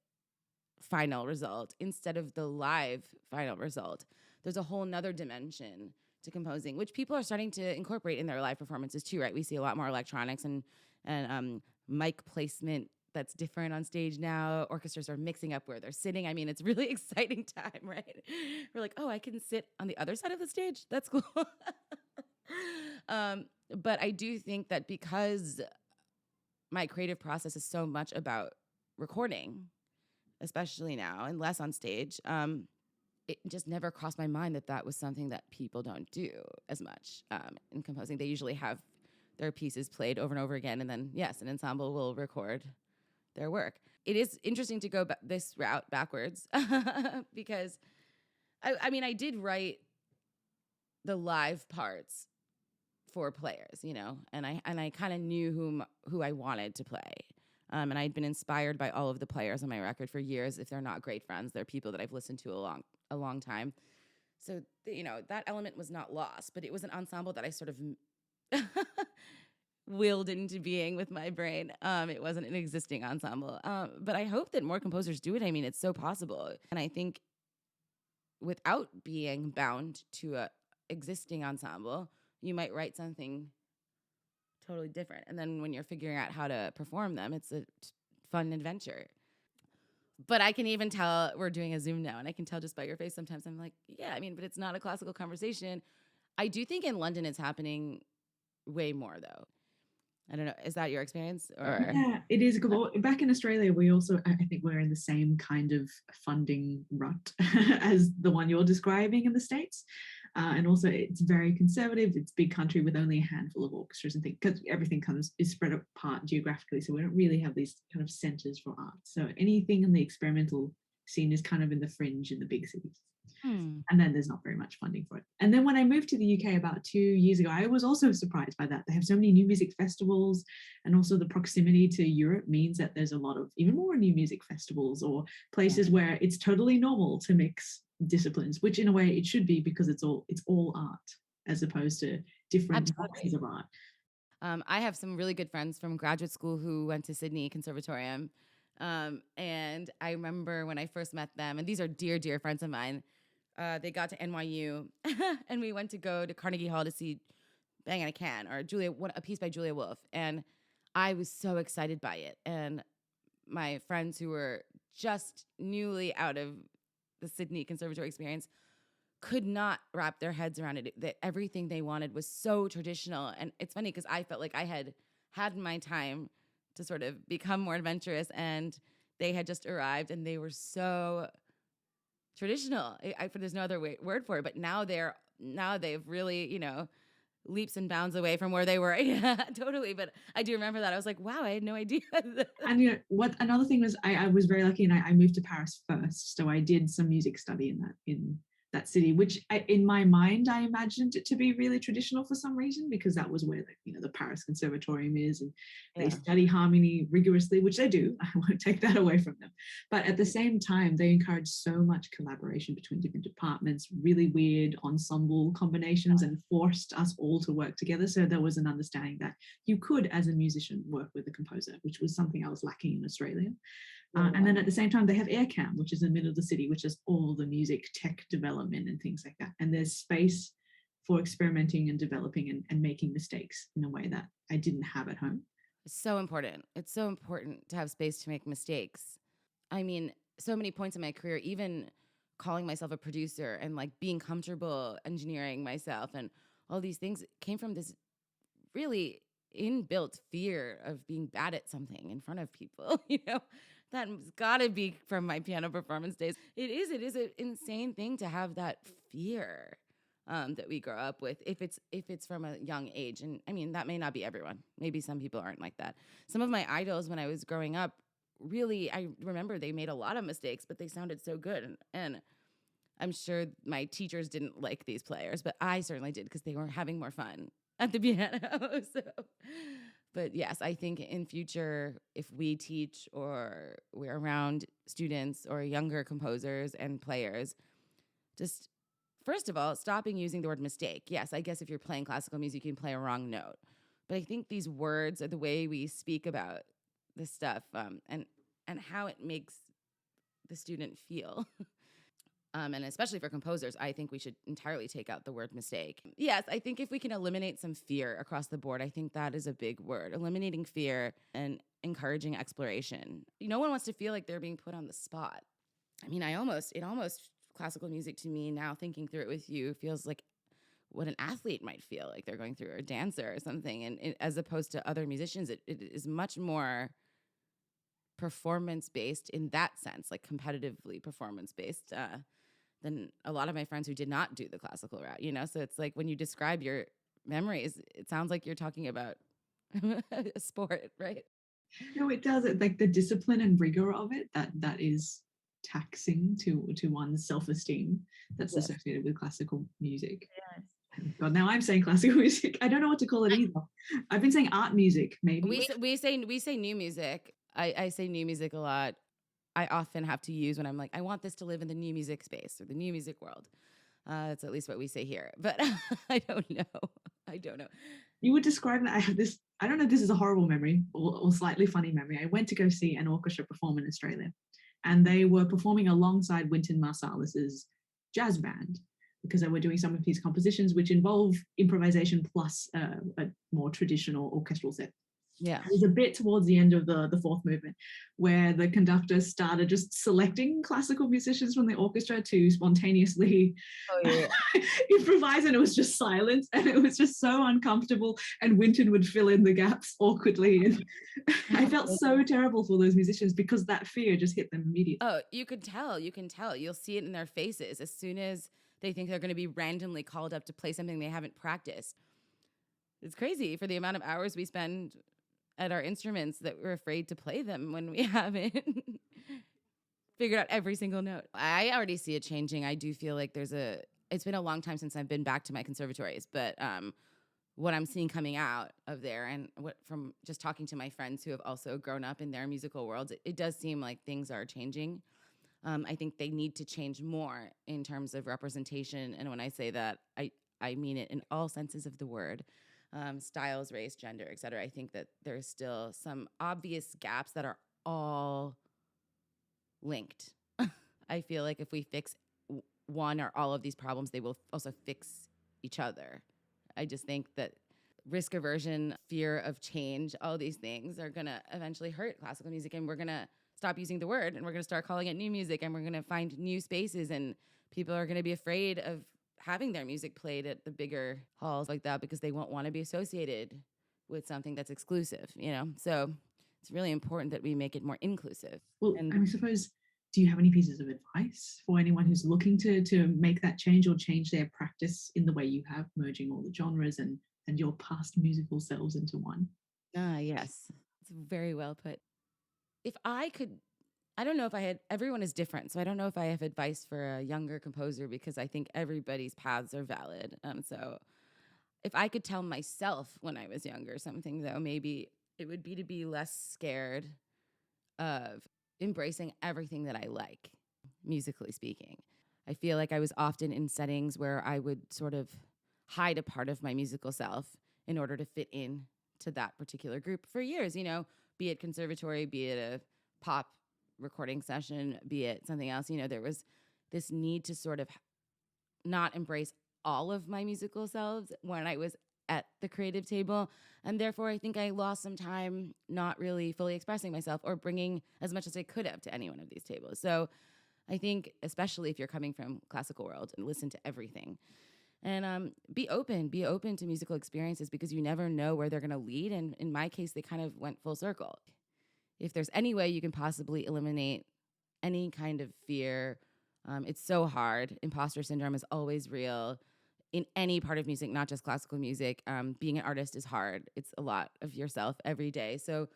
final result instead of the live final result, there's a whole nother dimension to composing, which people are starting to incorporate in their live performances too, right? We see a lot more electronics and mic placement that's different on stage now. Orchestras are mixing up where they're sitting. I mean, it's really exciting time, right? We're like, oh, I can sit on the other side of the stage. That's cool. But I do think that because my creative process is so much about recording, especially now, and less on stage, it just never crossed my mind that that was something that people don't do as much in composing. They usually have their pieces played over and over again, and then, yes, an ensemble will record their work. It is interesting to go this route backwards because, I mean, I did write the live parts for players, and I kind of knew who I wanted to play. And I'd been inspired by all of the players on my record for years. If they're not great friends, they're people that I've listened to a long time. So, that element was not lost, but it was an ensemble that I sort of willed into being with my brain. It wasn't an existing ensemble. But I hope that more composers do it. I mean, it's so possible. And I think without being bound to a existing ensemble, you might write something totally different. And then when you're figuring out how to perform them, it's a fun adventure. But I can even tell we're doing a Zoom now, and I can tell just by your face sometimes I'm like, yeah, I mean, but it's not a classical conversation. I do think in London it's happening way more, though. I don't know. Is that your experience? Or yeah, it is. Back in Australia, we also, I think we're in the same kind of funding rut as the one you're describing in the States. And also it's very conservative. It's a big country with only a handful of orchestras and things, because everything is spread apart geographically. So we don't really have these kind of centers for art. So anything in the experimental scene is kind of in the fringe in the big cities. And then there's not very much funding for it. And then when I moved to the UK about 2 years ago, I was also surprised by that. They have so many new music festivals, and also the proximity to Europe means that there's a lot of even more new music festivals or places where it's totally normal to mix disciplines, which in a way it should be, because it's all art as opposed to different boxes of art. I have some really good friends from graduate school who went to Sydney Conservatorium. And I remember when I first met them, and these are dear, dear friends of mine, they got to NYU and we went to go to Carnegie Hall to see Bang on a Can, or a piece by Julia Wolf. And I was so excited by it. And my friends who were just newly out of the Sydney Conservatory experience could not wrap their heads around it. That everything they wanted was so traditional. And it's funny because I felt like I had my time to sort of become more adventurous, and they had just arrived and they were so traditional. There's no other word for it, but now they've really, leaps and bounds away from where they were. Yeah, totally. But I do remember that. I was like, wow, I had no idea. And what another thing was, I was very lucky, and I moved to Paris first, so I did some music study in that city, which in my mind I imagined it to be really traditional for some reason, because that was where the Paris Conservatorium is, and they study harmony rigorously, which they do. I won't take that away from them. But at the same time, they encourage so much collaboration between different departments, really weird ensemble combinations, and forced us all to work together. So there was an understanding that you could, as a musician, work with a composer, which was something I was lacking in Australia. And then at the same time, they have AirCam, which is in the middle of the city, which is all the music tech development and things like that. And there's space for experimenting and developing and making mistakes in a way that I didn't have at home. It's so important. It's so important to have space to make mistakes. I mean, so many points in my career, even calling myself a producer and like being comfortable engineering myself and all these things came from this really inbuilt fear of being bad at something in front of people, That's got to be from my piano performance days. It is an insane thing to have that fear that we grow up with if it's from a young age. And I mean, that may not be everyone. Maybe some people aren't like that. Some of my idols when I was growing up, really, I remember they made a lot of mistakes, but they sounded so good. And I'm sure my teachers didn't like these players, but I certainly did because they were having more fun at the piano. So, but yes, I think in future, if we teach or we're around students or younger composers and players, just first of all, stopping using the word mistake. Yes, I guess if you're playing classical music, you can play a wrong note. But I think these words are the way we speak about this stuff, and how it makes the student feel. And especially for composers, I think we should entirely take out the word mistake. Yes, I think if we can eliminate some fear across the board, I think that is a big word. Eliminating fear and encouraging exploration. No one wants to feel like they're being put on the spot. I mean, classical music to me now, thinking through it with you, feels like what an athlete might feel like they're going through, or a dancer or something. And as opposed to other musicians, it is much more performance-based in that sense, like competitively performance-based, than a lot of my friends who did not do the classical route. So it's like when you describe your memories, it sounds like you're talking about a sport, right? No, it does. It, like the discipline and rigor of it, that is taxing to one's self-esteem that's Yes. associated with classical music. Yes. God, now I'm saying classical music. I don't know what to call it either. I've been saying art music, maybe. We say new music. I say new music a lot. I often have to use when I'm like, I want this to live in the new music space or the new music world. That's at least what we say here. But I don't know. You would describe that. I have this, I don't know if this is a horrible memory or slightly funny memory. I went to go see an orchestra perform in Australia, and they were performing alongside Wynton Marsalis's jazz band because they were doing some of his compositions, which involve improvisation plus a more traditional orchestral set. Yeah. There's a bit towards the end of the fourth movement where the conductor started just selecting classical musicians from the orchestra to spontaneously improvise, and it was just silence, and it was just so uncomfortable, and Wynton would fill in the gaps awkwardly, and I felt so terrible for those musicians because that fear just hit them immediately. Oh, you can tell. You'll see it in their faces as soon as they think they're going to be randomly called up to play something they haven't practiced. It's crazy for the amount of hours we spend at our instruments that we're afraid to play them when we haven't figured out every single note. I already see it changing. I do feel like it's been a long time since I've been back to my conservatories, but what I'm seeing coming out of there, and what from just talking to my friends who have also grown up in their musical worlds, it does seem like things are changing. I think they need to change more in terms of representation. And when I say that, I mean it in all senses of the word. Styles, race, gender, et cetera. I think that there's still some obvious gaps that are all linked. I feel like if we fix one or all of these problems, they will also fix each other. I just think that risk aversion, fear of change, all these things are going to eventually hurt classical music, and we're going to stop using the word, and we're going to start calling it new music, and we're going to find new spaces, and people are going to be afraid of having their music played at the bigger halls like that because they won't want to be associated with something that's exclusive, So it's really important that we make it more inclusive. Well, I suppose, do you have any pieces of advice for anyone who's looking to make that change or change their practice in the way you have, merging all the genres and your past musical selves into one? Yes. It's very well put. If I could, I don't know if I had, everyone is different. So I don't know if I have advice for a younger composer because I think everybody's paths are valid. So if I could tell myself when I was younger something, though, maybe it would be to be less scared of embracing everything that I like, musically speaking. I feel like I was often in settings where I would sort of hide a part of my musical self in order to fit in to that particular group for years, be it conservatory, be it a pop recording session, be it something else. There was this need to sort of not embrace all of my musical selves when I was at the creative table. And therefore, I think I lost some time not really fully expressing myself or bringing as much as I could have to any one of these tables. So I think, especially if you're coming from classical world, and listen to everything. And be open to musical experiences, because you never know where they're going to lead. And in my case, they kind of went full circle. If there's any way you can possibly eliminate any kind of fear, it's so hard. Imposter syndrome is always real in any part of music, not just classical music. Being an artist is hard. It's a lot of yourself every day. So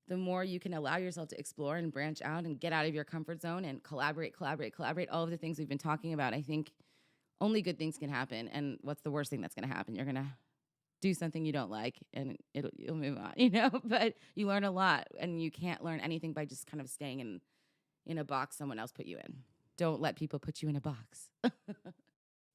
the more you can allow yourself to explore and branch out and get out of your comfort zone and collaborate, all of the things we've been talking about, I think only good things can happen. And what's the worst thing that's going to happen? You're going to do something you don't like, and you'll move on, but you learn a lot, and you can't learn anything by just kind of staying in a box someone else put you in. Don't let people put you in a box.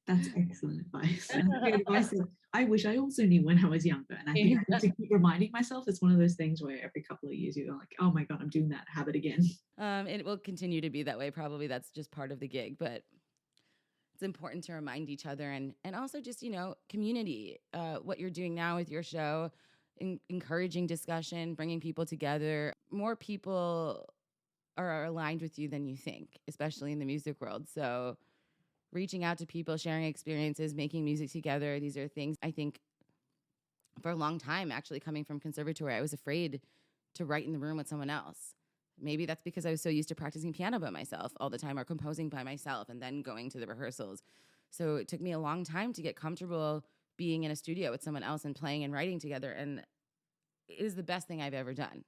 That's excellent advice. And good advice that I wish I also knew when I was younger. And I think I need to keep reminding myself. It's one of those things where every couple of years you're like, oh my God, I'm doing that habit again. It will continue to be that way. Probably that's just part of the gig, but it's important to remind each other, and also just, community, what you're doing now with your show, encouraging discussion, bringing people together. More people are aligned with you than you think, especially in the music world. So reaching out to people, sharing experiences, making music together. These are things I think for a long time, actually coming from conservatory, I was afraid to write in the room with someone else. Maybe that's because I was so used to practicing piano by myself all the time, or composing by myself and then going to the rehearsals. So it took me a long time to get comfortable being in a studio with someone else and playing and writing together. And it is the best thing I've ever done.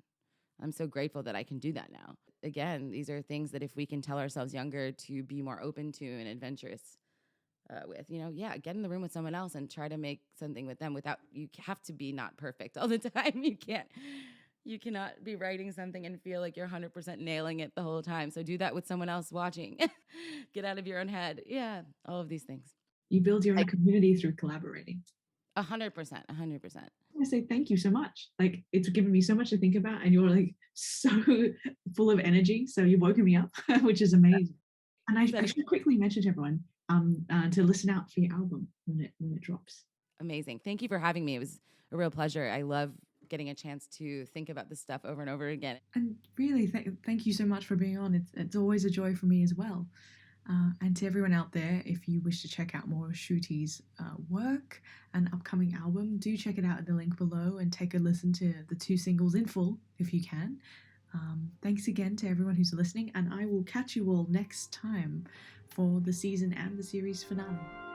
I'm so grateful that I can do that now. Again, these are things that if we can tell ourselves younger to be more open to and adventurous with, get in the room with someone else and try to make something with them without, you have to be not perfect all the time. You cannot be writing something and feel like you're 100% nailing it the whole time. So do that with someone else watching. Get out of your own head. Yeah, all of these things. You build your own community through collaborating. 100%. I say thank you so much. Like, it's given me so much to think about, and you're like so full of energy. So you've woken me up, which is amazing. And I should quickly mention to everyone to listen out for your album when it drops. Amazing. Thank you for having me. It was a real pleasure. I love getting a chance to think about this stuff over and over again. And really, thank you so much for being on. It's always a joy for me as well. And to everyone out there, if you wish to check out more of Shruti's work and upcoming album, do check it out at the link below and take a listen to the 2 singles in full if you can. Thanks again to everyone who's listening, and I will catch you all next time for the season and the series finale.